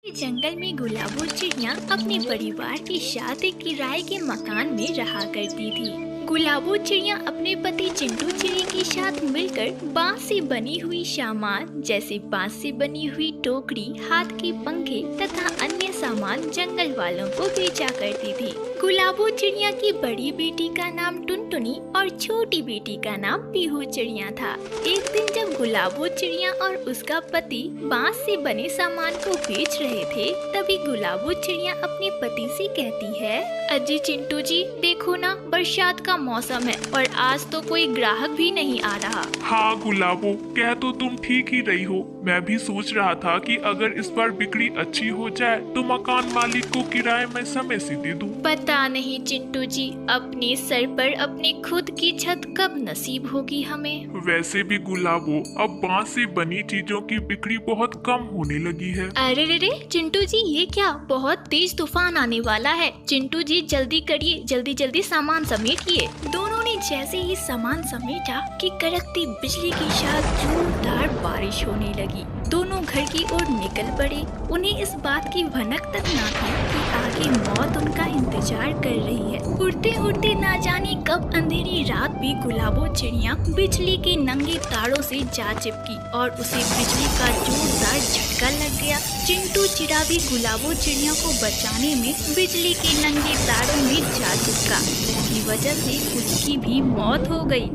जंगल में गुलाबो चिड़िया अपने परिवार के साथ एक किराए के मकान में रहा करती थी। गुलाबो चिड़िया अपने पति चिंटू चिड़िया के साथ मिलकर बांस से बनी हुई सामान जैसे बांस से बनी हुई टोकरी, हाथ के पंखे तथा अन्य सामान जंगल वालों को बेचा करती थी। गुलाबो चिड़िया की बड़ी बेटी का नाम टुनटुनी और छोटी बेटी का नाम पीहू चिड़िया था। एक दिन जब गुलाबो चिड़िया और उसका पति बांस से बने सामान को बेच रहे थे, तभी गुलाबो चिड़िया अपने पति से कहती है, अजी चिंटू जी, देखो ना, बरसात का मौसम है और आज तो कोई ग्राहक भी नहीं आ रहा। हाँ गुलाबो, कह तो तुम ठीक ही रही हो। मैं भी सोच रहा था कि अगर इस बार बिक्री अच्छी हो जाए तो मकान मालिक को किराए में समय से दे दूं। पता नहीं चिंटू जी, अपने सर पर अपनी खुद की छत कब नसीब होगी हमें। वैसे भी गुलाबो, अब बांस से बनी चीजों की बिक्री बहुत कम होने लगी है। अरे रे रे चिंटू जी, ये क्या, बहुत तेज तूफान आने वाला है। चिंटू जी जल्दी करिए, जल्दी जल्दी सामान समेटिए। दोनों ने जैसे ही सामान समेटा कि कड़कती बिजली के साथ जोरदार बारिश होने लगी। दोनों घर की ओर निकल पड़े। उन्हें इस बात की भनक तक न थी कि आगे मौत उनका इंतजार कर रही है। उड़ते उड़ते ना जाने कब अंधेरी रात भी गुलाबो चिड़िया बिजली के नंगे तारों से जा चिपकी और उसे बिजली का जोरदार झटका लग गया। चिंटू चिड़ा भी गुलाबो चिड़िया को बचाने में बिजली के नंगे तारों में जा चिपका, जिसकी वजह से उसकी भी मौत हो गई।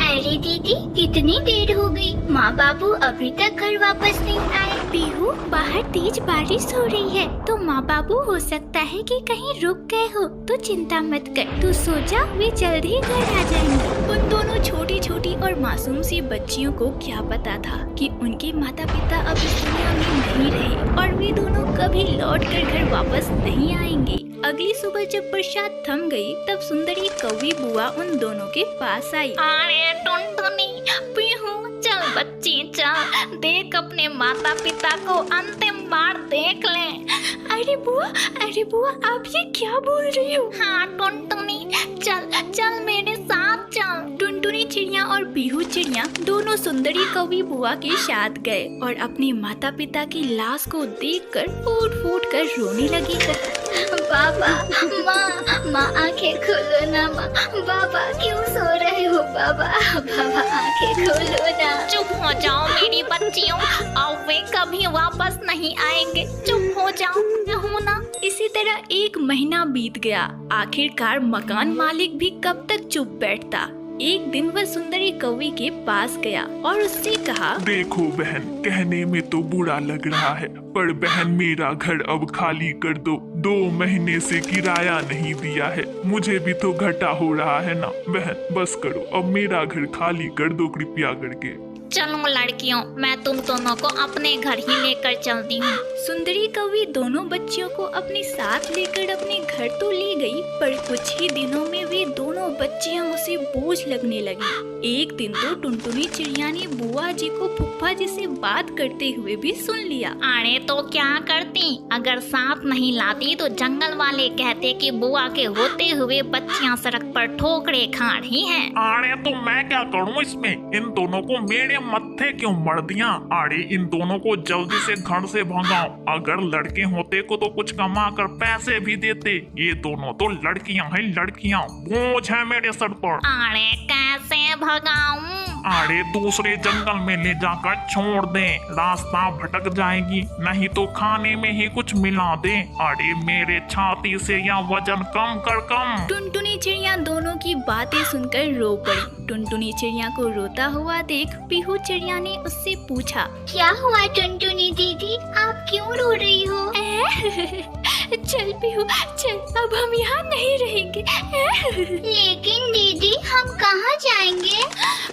अरे दीदी, कितनी देर हो गई, माँ बाबू अभी तक घर वापस नहीं आए। पीहू, बाहर तेज बारिश हो रही है तो माँ बाबू हो सकता है कि कहीं रुक गए हो, तो चिंता मत कर, तू सो जा, वे जल्द ही घर आ जाएंगे। उन दोनों छोटी छोटी और मासूम सी बच्चियों को क्या पता था कि उनके माता पिता अब इस दुनिया में नहीं रहे और वे दोनों कभी लौट कर घर वापस नहीं आएंगे। अगली सुबह जब बरसात थम गई, तब सुंदरी कौवी बुआ उन दोनों के पास आई। अरे टुनटुनी, पीहू, चल बच्ची चल, देख अपने माता पिता को अंतिम बार देख ले। अरे बुआ, आप ये क्या बोल रही हो? हाँ टुनटुनी, चल चल मेरे साथ चल। टुनटुनी चिड़िया और पीहू चिड़िया दोनों सुंदरी कौवी बुआ के साथ गए और अपने माता पिता की लाश को देखकर फूट फूट कर रोने लगी। बाबा, माँ आंखें खोलो ना माँ, बाबा क्यों सो रहे हो बाबा, बाबा आंखें खोलो ना। चुप हो जाओ मेरी बच्चियों, अब वे कभी वापस नहीं आएंगे, चुप हो जाओ हो ना। इसी तरह एक महीना बीत गया। आखिरकार मकान मालिक भी कब तक चुप बैठता। एक दिन वह सुंदरी कौवी के पास गया और उससे कहा, देखो बहन, कहने में तो बुरा लग रहा है, पर बहन मेरा घर अब खाली कर दो। 2 महीने से किराया नहीं दिया है, मुझे भी तो घाटा हो रहा है ना। बहन बस करो, अब मेरा घर खाली कर दो कृपया करके। चलो लड़कियों, मैं तुम दोनों को अपने घर ही लेकर चलती हूँ। सुंदरी कौवी दोनों बच्चियों को अपने साथ लेकर अपने घर तो ले गई, पर कुछ ही दिनों में वे दोनों बच्चियां उसे बोझ लगने लगी। एक दिन तो टुनटुनी चिड़िया ने बुआ जी को फूफा जी से बात करते हुए भी सुन लिया। अरे तो क्या करती, अगर साथ नहीं लाती तो जंगल वाले कहते कि बुआ के होते हुए बच्चियां सड़क पर ठोकरे खा रही हैं। अरे तो मैं क्या करूं इसमें, इन दोनों को मेरे मत्थे क्यों मर दिया। अरे इन दोनों को जल्दी से घर से भगाओ, अगर लड़के होते को तो कुछ कमा कर पैसे भी देते। ये दोनों तो लड़कियां हैं, लड़कियां, बोझ है मेरे सर पर। अरे कैसे भगाऊं? अरे दूसरे जंगल में ले जाकर छोड़ दे, रास्ता भटक जाएगी, नहीं तो खाने में ही कुछ मिला दे। अरे मेरे छाती से या वजन कम कर कम। टुनटुनी चिड़िया दोनों की बातें सुनकर रो पड़ी। टुनटुनी चिड़िया को रोता हुआ देख पीहू चिड़िया ने उससे पूछा, क्या हुआ टुनटुनी दीदी, आप क्यों रो रही हो? चल पीहू चल, अब हम यहाँ नहीं रहेंगे। लेकिन दीदी, हम कहाँ जाएंगे?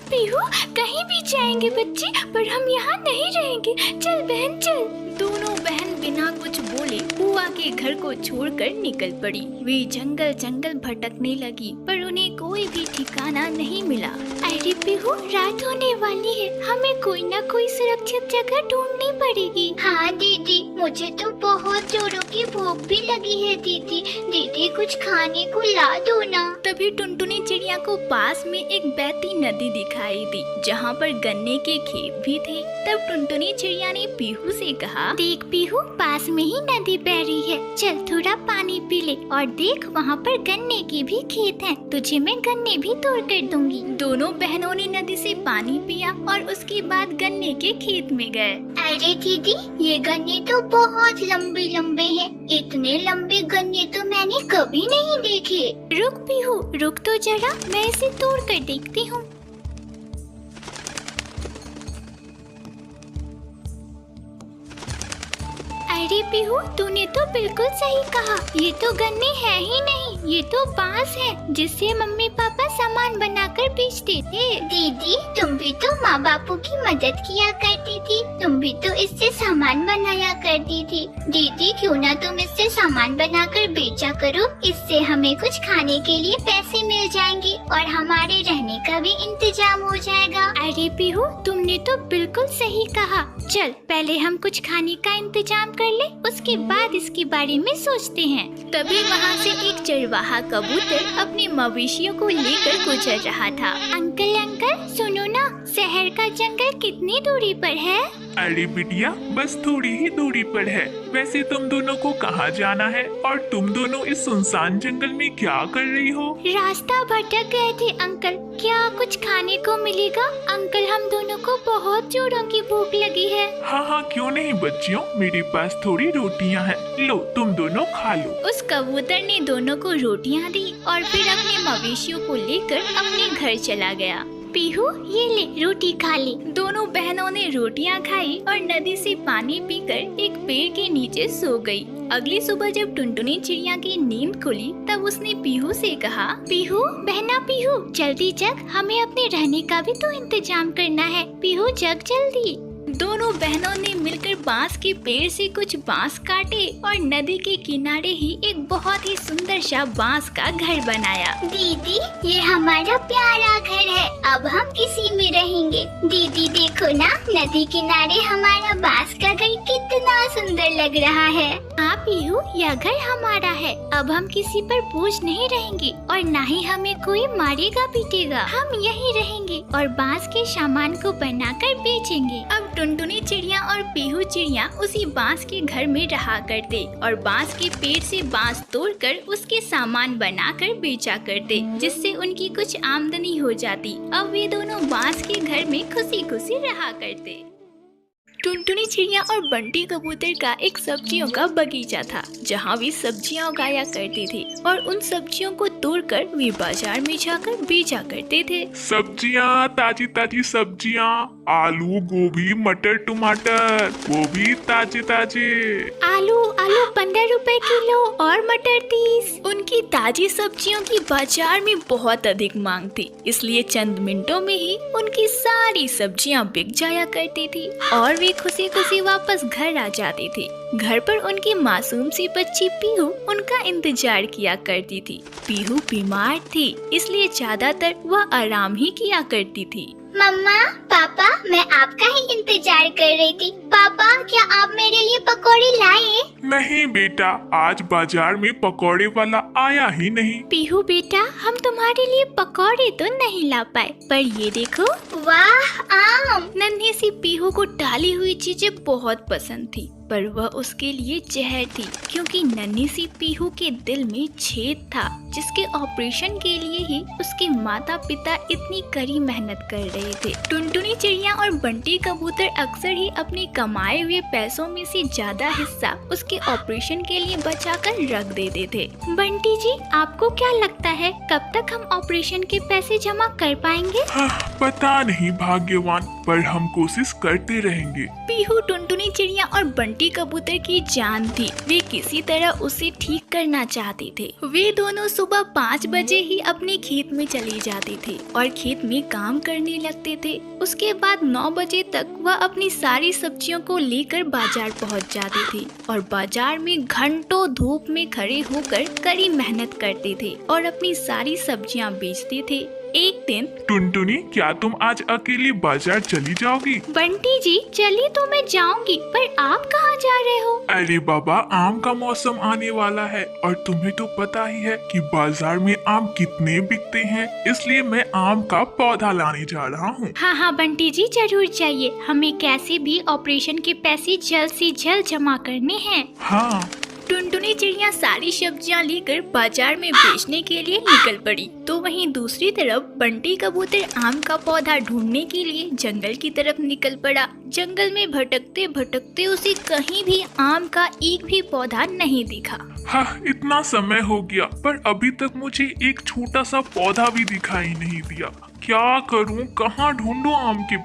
पीहू, कहीं भी जाएंगे बच्ची, पर हम यहाँ नहीं रहेंगे। चल बहन चल। दोनों बहन बिना कुछ बोले बुआ माँ के घर को छोड़कर निकल पड़ी। वे जंगल जंगल भटकने लगी पर उन्हें कोई भी ठिकाना नहीं मिला। अरे पीहू, रात होने वाली है, हमें कोई ना कोई सुरक्षित जगह ढूंढनी पड़ेगी। हाँ दीदी, मुझे तो बहुत जोरों की भूख भी लगी है दीदी। दीदी कुछ खाने को ला दो ना। तभी टुनटुनी चिड़िया को पास में एक बहती नदी दिखाई दी जहाँ पर गन्ने के खेत भी थे। तब टुनटुनी चिड़िया ने पीहू से कहा, देख पीहू, पास में ही नदी बह रही है, चल थोड़ा पानी पी ले। और देख वहाँ पर गन्ने के भी खेत हैं, तुझे मैं गन्ने भी तोड़ कर दूंगी। दोनों बहनों ने नदी से पानी पिया और उसके बाद गन्ने के खेत में गए। अरे दीदी, ये गन्ने तो बहुत लंबे लंबे हैं। इतने लंबे गन्ने तो मैंने कभी नहीं देखे। रुक पीहू, रुक तो जरा, मैं इसे तोड़ कर देखती हूँ। अरे पीहू, तूने तो बिल्कुल सही कहा, ये तो गन्ने है ही नहीं, ये तो बांस है जिससे मम्मी पापा सामान बनाकर बेचते थे। दीदी, तुम भी तो माँ बापू की मदद किया करती थी, तुम भी तो इससे सामान बनाया करती थी। दीदी, क्यों ना तुम इससे सामान बनाकर बेचा करो, इससे हमें कुछ खाने के लिए पैसे मिल जाएंगे और हमारे रहने का भी इंतजाम हो जाएगा। अरे पीहू, तुमने तो बिल्कुल सही कहा। चल पहले हम कुछ खाने का इंतजाम कर ले, उसके बाद इसके बारे में सोचते हैं। तभी वहाँ से एक चरवाहा कबूतर अपने मवेशियों को लेकर गुजर रहा था। अंकल अंकल, सुनो ना, शहर का जंगल कितनी दूरी पर है? अरे बिटिया, बस थोड़ी ही दूरी पर है। वैसे तुम दोनों को कहाँ जाना है और तुम दोनों इस सुनसान जंगल में क्या कर रही हो? रास्ता भटक गए थे अंकल, क्या कुछ खाने को मिलेगा? अंकल, हम दोनों को बहुत जोरों की भूख लगी है। हाँ हाँ, क्यों नहीं बच्चियों, मेरे पास थोड़ी रोटियाँ हैं, लो तुम दोनों खा लो। उस कबूतर ने दोनों को रोटियां दी और फिर अपने मवेशियों को लेकर अपने घर चला गया। पीहू, ये ले रोटी खा ले। दोनों बहनों ने रोटियां खाई और नदी से पानी पीकर एक पेड़ के नीचे सो गई। अगली सुबह जब टुनटुनी चिड़िया की नींद खुली तब उसने पीहू से कहा, पीहू, बहना पीहू, जल्दी जग, हमें अपने रहने का भी तो इंतजाम करना है। पीहू जग जल्दी। दोनों बहनों ने मिलकर बांस के पेड़ से कुछ बांस काटे और नदी के किनारे ही एक बहुत ही सुंदर सा बांस का घर बनाया। दीदी, ये हमारा प्यारा घर है, अब हम इसी में रहेंगे। दीदी देखो ना, नदी किनारे हमारा बांस का घर कितना सुंदर लग रहा है। हाँ पीहू, यह घर हमारा है, अब हम किसी पर बोझ नहीं रहेंगे और न ही हमें कोई मारेगा पीटेगा। हम यहीं रहेंगे और बांस के सामान को बनाकर बेचेंगे। अब टुनटुनी चिड़िया और पीहू चिड़िया उसी बांस के घर में रहा करते और बांस के पेड़ से बांस तोड़कर उसके सामान बनाकर बेचा करते, जिससे उनकी कुछ आमदनी हो जाती। अब वे दोनों बांस के घर में खुशी खुशी रहा करते। टुनटुनी चिड़िया और बंटी कबूतर का एक सब्जियों का बगीचा था जहाँ वे सब्जियाँ उगाया करते थे और उन सब्जियों को तोड़कर वे बाजार में जाकर बेचा करते थे। सब्जियाँ, ताजी ताजी सब्जियाँ, आलू, गोभी, मटर, टमाटर, वो भी ताजे ताजे। आलू 15 रुपए किलो और मटर 30। उनकी ताजी सब्जियों की बाजार में बहुत अधिक मांग थी, इसलिए चंद मिनटों में ही उनकी सारी सब्जियां बिक जाया करती थी और वे खुशी खुशी वापस घर आ जाती थी। घर पर उनकी मासूम सी बच्ची पीहू उनका इंतजार किया करती थी। पीहू बीमार थी, इसलिए ज्यादातर वह आराम ही किया करती थी। मम्मा, पापा, मैं आपका ही इंतजार कर रही थी। पापा, क्या आप मेरे लिए पकौड़े लाए? नहीं बेटा, आज बाजार में पकौड़े वाला आया ही नहीं। पीहू बेटा, हम तुम्हारे लिए पकौड़े तो नहीं ला पाए, पर ये देखो। वाह, आम। नन्ही सी पीहू को डाली हुई चीजें बहुत पसंद थी, पर वह उसके लिए जहर थी, क्योंकि नन्ही सी पीहू के दिल में छेद था, जिसके ऑपरेशन के लिए ही उसके माता पिता इतनी कड़ी मेहनत कर रहे थे। टुनटुनी चिड़िया और बंटी कबूतर अक्सर ही अपने कमाए हुए पैसों में से ज्यादा हिस्सा उसके ऑपरेशन के लिए बचाकर रख देते थे। बंटी जी, आपको क्या लगता है कब तक हम ऑपरेशन के पैसे जमा कर पाएंगे? पता नहीं भाग्यवान, पर हम कोशिश करते रहेंगे। पीहू टुनटुनी चिड़िया और बंटी कबूतर की जान थी। वे किसी तरह उसे ठीक करना चाहते थे। वे दोनों सुबह 5 बजे ही अपने खेत में चले जाते थे और खेत में काम करने लगते थे। उसके बाद 9 बजे तक वह अपनी सारी सब्जियों को लेकर बाजार पहुंच जाते थे और बाजार में घंटों धूप में खड़े होकर कड़ी मेहनत करते थे और अपनी सारी सब्जियां बेचते थे। एक दिन टुनटुनी, क्या तुम आज अकेली बाजार चली जाओगी? बंटी जी चली तो मैं जाऊंगी, पर आप कहाँ जा रहे हो? अरे बाबा, आम का मौसम आने वाला है और तुम्हें तो पता ही है कि बाजार में आम कितने बिकते हैं, इसलिए मैं आम का पौधा लाने जा रहा हूँ। हाँ हाँ बंटी जी जरूर चाहिए, हमें कैसे भी ऑपरेशन के पैसे जल्द से जल्द जमा करने हैं। हाँ। टुनटुनी चिड़िया सारी सब्जियां लेकर बाजार में बेचने के लिए निकल पड़ी। तो वहीं दूसरी तरफ बंटी कबूतर आम का पौधा ढूंढने के लिए जंगल की तरफ निकल पड़ा। जंगल में भटकते भटकते उसे कहीं भी आम का एक भी पौधा नहीं दिखा। हाँ, इतना समय हो गया पर अभी तक मुझे एक छोटा सा पौधा भी दिखाई नहीं दिया। क्या करूँ, कहाँ ढूंढूं आम के